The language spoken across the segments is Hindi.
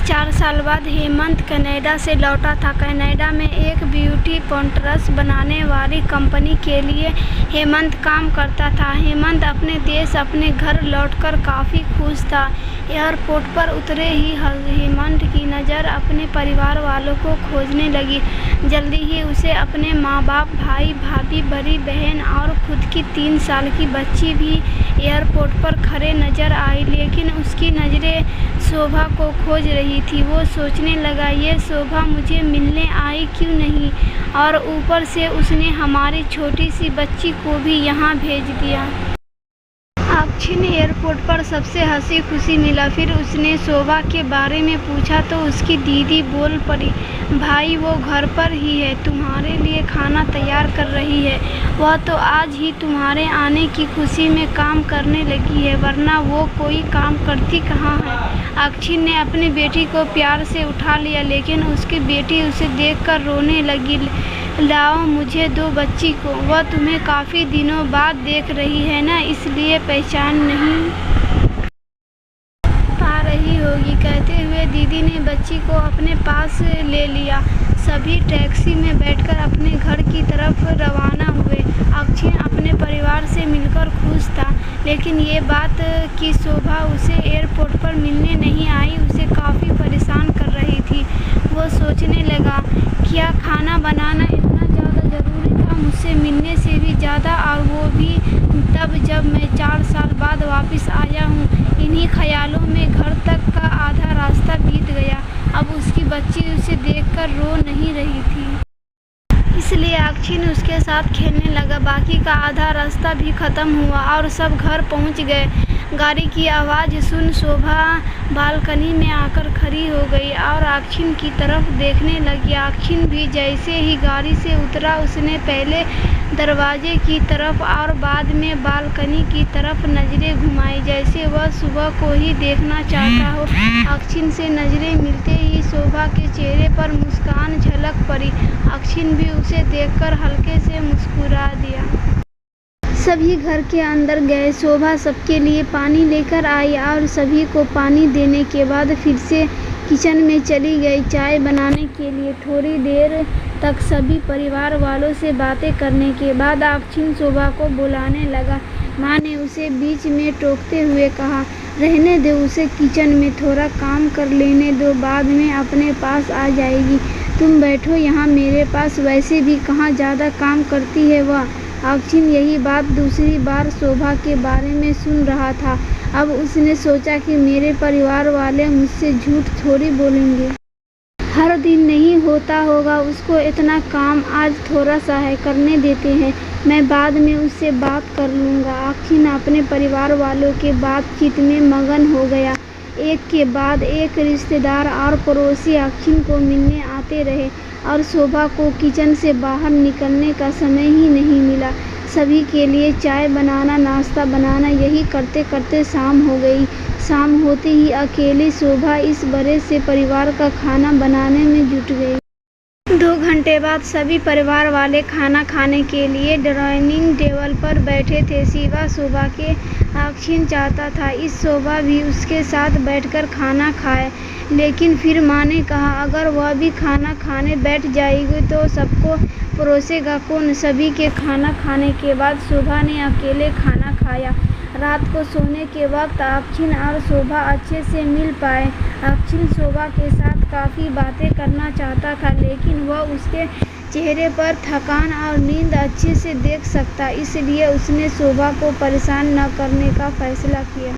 4 साल बाद हेमंत कनाडा से लौटा था। कनाडा में एक ब्यूटी प्रोडक्ट्स बनाने वाली कंपनी के लिए हेमंत काम करता था। हेमंत अपने देश अपने घर लौटकर काफ़ी खुश था। एयरपोर्ट पर उतरे ही हेमंत की नज़र अपने परिवार वालों को खोजने लगी। जल्दी ही उसे अपने माँ बाप, भाई भाभी, बड़ी बहन और खुद की 3 साल की बच्ची भी एयरपोर्ट पर खड़े नजर आई, लेकिन उसकी नज़रें शोभा को खोज रही थी। वो सोचने लगा, ये शोभा मुझे मिलने आई क्यों नहीं, और ऊपर से उसने हमारी छोटी सी बच्ची को भी यहाँ भेज दिया। अक्षिन एयरपोर्ट पर सबसे हंसी खुशी मिला। फिर उसने शोभा के बारे में पूछा तो उसकी दीदी बोल पड़ी, भाई वो घर पर ही है, तुम्हारे लिए खाना तैयार कर रही है। वह तो आज ही तुम्हारे आने की खुशी में काम करने लगी है, वरना वो कोई काम करती कहाँ है। अक्षिन ने अपनी बेटी को प्यार से उठा लिया, लेकिन उसकी बेटी उसे देखकर रोने लगी। लाओ मुझे दो बच्ची को, वह तुम्हें काफ़ी दिनों बाद देख रही है ना, इसलिए पहचान नहीं पा रही होगी। कहते हुए दीदी ने बच्ची को अपने पास ले लिया। सभी टैक्सी में बैठकर अपने घर की तरफ रवाना हुए। अक्षिन अपने परिवार से मिलकर खुश था, लेकिन ये बात कि शोभा उसे एयरपोर्ट पर मिलने नहीं आई उसे काफ़ी परेशान कर रही थी। वो सोचने लगा, क्या खाना बनाना इतना ज़्यादा ज़रूरी था मुझसे मिलने से भी ज़्यादा, और वो भी तब जब मैं 4 साल बाद वापस आया हूँ। इन्हीं ख्यालों में घर तक का आधा रास्ता बीत गया। अब उसकी बच्ची उसे देखकर रो नहीं रही थी, इसलिए अक्षिन उसके साथ खेलने लगा। बाकी का आधा रास्ता भी ख़त्म हुआ और सब घर पहुँच गए। गाड़ी की आवाज़ सुन शोभा बालकनी में आकर खड़ी हो गई और अक्षिन की तरफ देखने लगी। अक्षिन भी जैसे ही गाड़ी से उतरा, उसने पहले दरवाजे की तरफ और बाद में बालकनी की तरफ नज़रें घुमाई, जैसे वह सुबह को ही देखना चाहता हो। अक्षिन से नज़रें मिलते ही शोभा के चेहरे पर मुस्कान झलक पड़ी। अक्षिन भी उसे देखकर हल्के से मुस्कुरा दिया। सभी घर के अंदर गए। शोभा सबके लिए पानी लेकर आई और सभी को पानी देने के बाद फिर से किचन में चली गई चाय बनाने के लिए। थोड़ी देर तक सभी परिवार वालों से बातें करने के बाद अक्षिन शोभा को बुलाने लगा। माँ ने उसे बीच में टोकते हुए कहा, रहने दो उसे, किचन में थोड़ा काम कर लेने दो, बाद में अपने पास आ जाएगी। तुम बैठो यहाँ मेरे पास, वैसे भी कहाँ ज़्यादा काम करती है वह। अक्षिन यही बात दूसरी बार शोभा के बारे में सुन रहा था। अब उसने सोचा कि मेरे परिवार वाले मुझसे झूठ थोड़ी बोलेंगे। हर दिन नहीं होता होगा उसको इतना काम, आज थोड़ा सा है, करने देते हैं, मैं बाद में उससे बात कर लूँगा। अक्षिन अपने परिवार वालों के बातचीत में मगन हो गया। एक के बाद एक रिश्तेदार और पड़ोसी अक्षिन को मिलने आते रहे और शोभा को किचन से बाहर निकलने का समय ही नहीं मिला। सभी के लिए चाय बनाना, नाश्ता बनाना, यही करते करते शाम हो गई। शाम होते ही अकेली शोभा इस बड़े से परिवार का खाना बनाने में जुट गई। 2 घंटे बाद सभी परिवार वाले खाना खाने के लिए डाइनिंग टेबल पर बैठे थे, सिवा शोभा के। अक्षिन चाहता था इस शोभा भी उसके साथ बैठकर खाना खाए, लेकिन फिर माँ ने कहा, अगर वह भी खाना खाने बैठ जाएगी तो सबको परोसेगा कौन। सभी के खाना खाने के बाद शोभा ने अकेले खाना खाया। रात को सोने के वक्त अक्षिन और शोभा अच्छे से मिल पाए। अक्षिन शोभा के साथ काफ़ी बातें करना चाहता था, लेकिन वह उसके चेहरे पर थकान और नींद अच्छे से देख सकता, इसलिए उसने शोभा को परेशान न करने का फैसला किया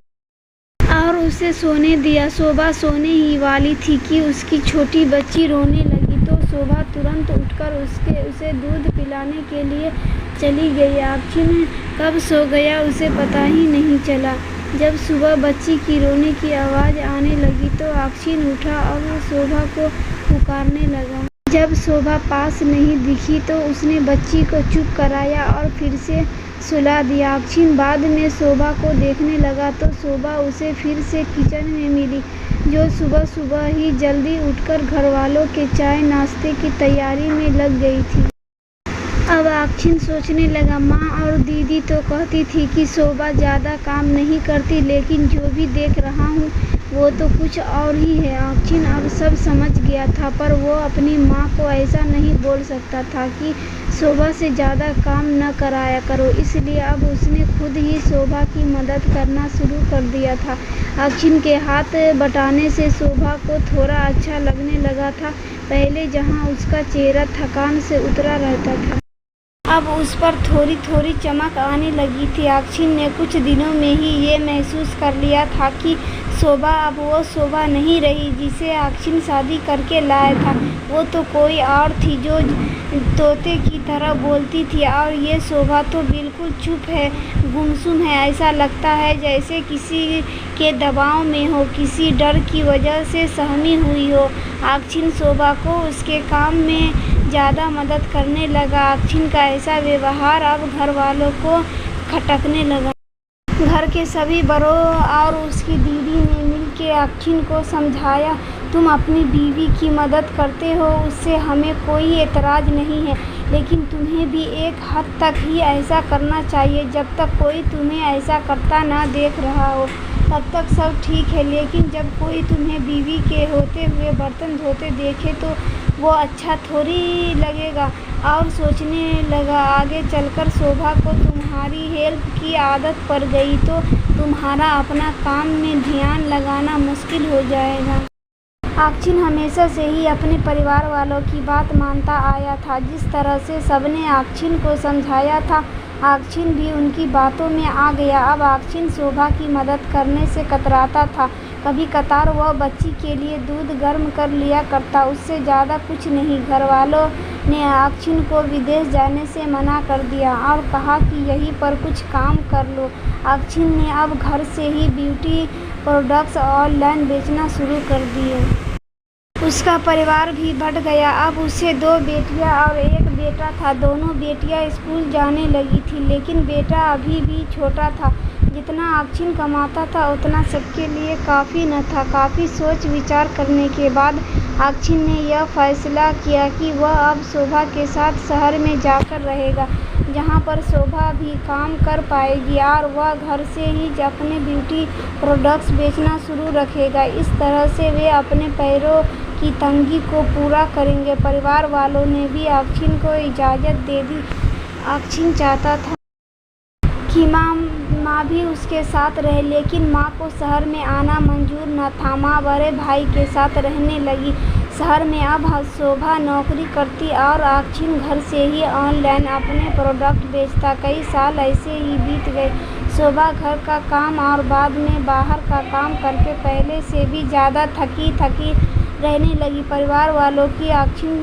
और उसे सोने दिया। शोभा सोने ही वाली थी कि उसकी छोटी बच्ची रोने लगी, तो शोभा तुरंत उठकर उसे दूध पिलाने के लिए चली गई। अक्षिन कब सो गया उसे पता ही नहीं चला। जब सुबह बच्ची की रोने की आवाज़ आने लगी तो अक्षिन उठा और शोभा को पुकारने लगा। जब शोभा पास नहीं दिखी तो उसने बच्ची को चुप कराया और फिर से सुला दिया। अक्षिन बाद में शोभा को देखने लगा तो शोभा उसे फिर से किचन में मिली, जो सुबह सुबह ही जल्दी उठकर घरवालों के चाय नाश्ते की तैयारी में लग गई थी। अब अक्षिन सोचने लगा, माँ और दीदी तो कहती थी कि शोभा ज़्यादा काम नहीं करती, लेकिन जो भी देख रहा हूँ वो तो कुछ और ही है। अक्षिन अब सब समझ गया था, पर वो अपनी माँ को ऐसा नहीं बोल सकता था कि शोभा से ज़्यादा काम न कराया करो। इसलिए अब उसने खुद ही शोभा की मदद करना शुरू कर दिया था। अक्षिन के हाथ बटाने से शोभा को थोड़ा अच्छा लगने लगा था। पहले जहाँ उसका चेहरा थकान से उतरा रहता था, अब उस पर थोड़ी थोड़ी चमक आने लगी थी। अक्षिन ने कुछ दिनों में ही ये महसूस कर लिया था कि शोभा अब वो शोभा नहीं रही जिसे अक्षिन शादी करके लाया था। वो तो कोई और थी जो तोते की तरह बोलती थी, और ये शोभा तो बिल्कुल चुप है, गुमसुम है। ऐसा लगता है जैसे किसी के दबाव में हो, किसी डर की वजह से सहमी हुई हो। अक्षिन शोभा को उसके काम में ज़्यादा मदद करने लगा। अक्षिन का ऐसा व्यवहार अब घर वालों को खटकने लगा। घर के सभी बड़ों और उसकी दीदी ने मिलकर अक्षिन को समझाया, तुम अपनी बीवी की मदद करते हो, उससे हमें कोई एतराज़ नहीं है, लेकिन तुम्हें भी एक हद तक ही ऐसा करना चाहिए। जब तक कोई तुम्हें ऐसा करता ना देख रहा हो तब तक सब ठीक है, लेकिन जब कोई तुम्हें बीवी के होते हुए बर्तन धोते देखे तो वो अच्छा थोड़ी लगेगा। और सोचने लगा, आगे चलकर शोभा को तुम्हारी हेल्प की आदत पड़ गई तो तुम्हारा अपना काम में ध्यान लगाना मुश्किल हो जाएगा। अक्षिन हमेशा से ही अपने परिवार वालों की बात मानता आया था। जिस तरह से सबने अक्षिन को समझाया था, अक्षिन भी उनकी बातों में आ गया। अब अक्षिन शोभा की मदद करने से कतराता था। कभी कतार वह बच्ची के लिए दूध गर्म कर लिया करता, उससे ज़्यादा कुछ नहीं। घर वालों ने अक्षिन को विदेश जाने से मना कर दिया और कहा कि यहीं पर कुछ काम कर लो। अक्षिन ने अब घर से ही ब्यूटी प्रोडक्ट्स ऑनलाइन बेचना शुरू कर दिए। उसका परिवार भी बढ़ गया। अब उसे 2 बेटियां और 1 बेटा था। दोनों बेटियां स्कूल जाने लगी थी, लेकिन बेटा अभी भी छोटा था। जितना अक्षिन कमाता था उतना सबके लिए काफ़ी न था। काफ़ी सोच विचार करने के बाद अक्षिन ने यह फैसला किया कि वह अब शोभा के साथ शहर में जाकर रहेगा, जहाँ पर शोभा भी काम कर पाएगी और वह घर से ही अपने ब्यूटी प्रोडक्ट्स बेचना शुरू रखेगा। इस तरह से वे अपने पैरों की तंगी को पूरा करेंगे। परिवार वालों ने भी अक्षिन को इजाज़त दे दी। अक्षिन चाहता था कि माँ भी उसके साथ रहे, लेकिन माँ को शहर में आना मंजूर न था। माँ बड़े भाई के साथ रहने लगी। शहर में अब शोभा नौकरी करती और अक्षिन घर से ही ऑनलाइन अपने प्रोडक्ट बेचता। कई साल ऐसे ही बीत गए। शोभा घर का काम और बाद में बाहर का काम करके पहले से भी ज़्यादा थकी रहने लगी। परिवार वालों की अक्षिन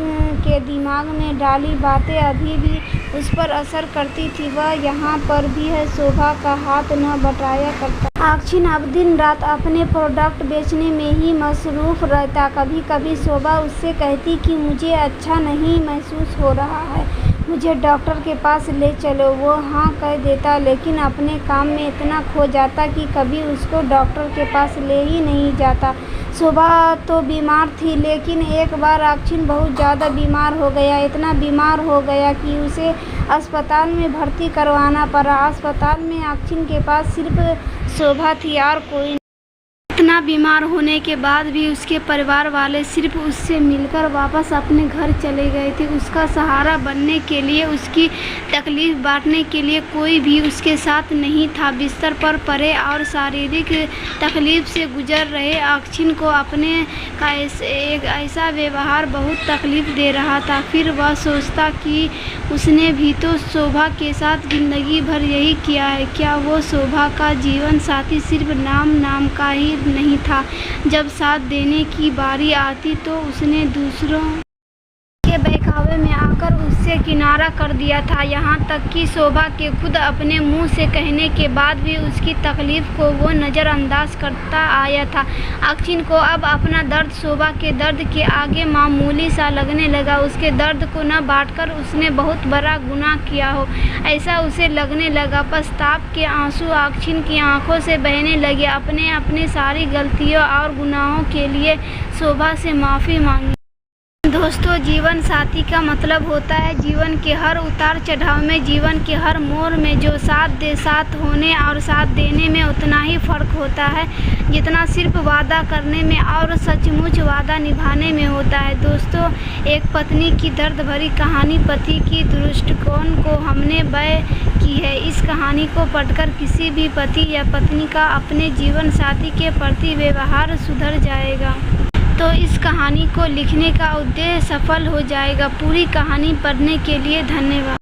के दिमाग में डाली बातें अभी भी उस पर असर करती थी। वह यहाँ पर भी है शोभा का हाथ न बटाया करता। अक्षिन अब दिन रात अपने प्रोडक्ट बेचने में ही मसरूफ़ रहता। कभी कभी शोभा उससे कहती कि मुझे अच्छा नहीं महसूस हो रहा है, मुझे डॉक्टर के पास ले चलो। वो हाँ कह देता, लेकिन अपने काम में इतना खो जाता कि कभी उसको डॉक्टर के पास ले ही नहीं जाता। शोभा तो बीमार थी, लेकिन एक बार अक्षिन बहुत ज़्यादा बीमार हो गया। इतना बीमार हो गया कि उसे अस्पताल में भर्ती करवाना पड़ा। अस्पताल में अक्षिन के पास सिर्फ शोभा थी और कोई। इतना बीमार होने के बाद भी उसके परिवार वाले सिर्फ उससे मिलकर वापस अपने घर चले गए थे। उसका सहारा बनने के लिए, उसकी तकलीफ़ बांटने के लिए कोई भी उसके साथ नहीं था। बिस्तर पर पड़े और शारीरिक तकलीफ़ से गुजर रहे अक्षिन को अपने का एक ऐसा व्यवहार बहुत तकलीफ़ दे रहा था। फिर वह सोचता कि उसने भी तो शोभा के साथ ज़िंदगी भर यही किया है। क्या वो शोभा का जीवन साथी सिर्फ नाम का ही नहीं था? जब साथ देने की बारी आती तो उसने दूसरों के बहकावे में आकर उससे किनारा कर दिया था। यहाँ तक कि शोभा के खुद अपने मुंह से कहने के बाद भी उसकी तकलीफ़ को वो नज़रअंदाज करता आया था। अक्षिन को अब अपना दर्द शोभा के दर्द के आगे मामूली सा लगने लगा। उसके दर्द को न बांटकर उसने बहुत बड़ा गुनाह किया हो, ऐसा उसे लगने लगा। पछतावा के आंसू अक्षिन की आंखों से बहने लगे। अपने सारी गलतियों और गुनाहों के लिए शोभा से माफ़ी मांगी। दोस्तों, जीवन साथी का मतलब होता है जीवन के हर उतार चढ़ाव में, जीवन के हर मोड़ में जो साथ दे। साथ होने और साथ देने में उतना ही फर्क होता है जितना सिर्फ वादा करने में और सचमुच वादा निभाने में होता है। दोस्तों, एक पत्नी की दर्द भरी कहानी पति की दृष्टिकोण को हमने बयां की है। इस कहानी को पढ़कर किसी भी पति या पत्नी का अपने जीवन साथी के प्रति व्यवहार सुधर जाएगा, तो इस कहानी को लिखने का उद्देश्य सफल हो जाएगा। पूरी कहानी पढ़ने के लिए धन्यवाद।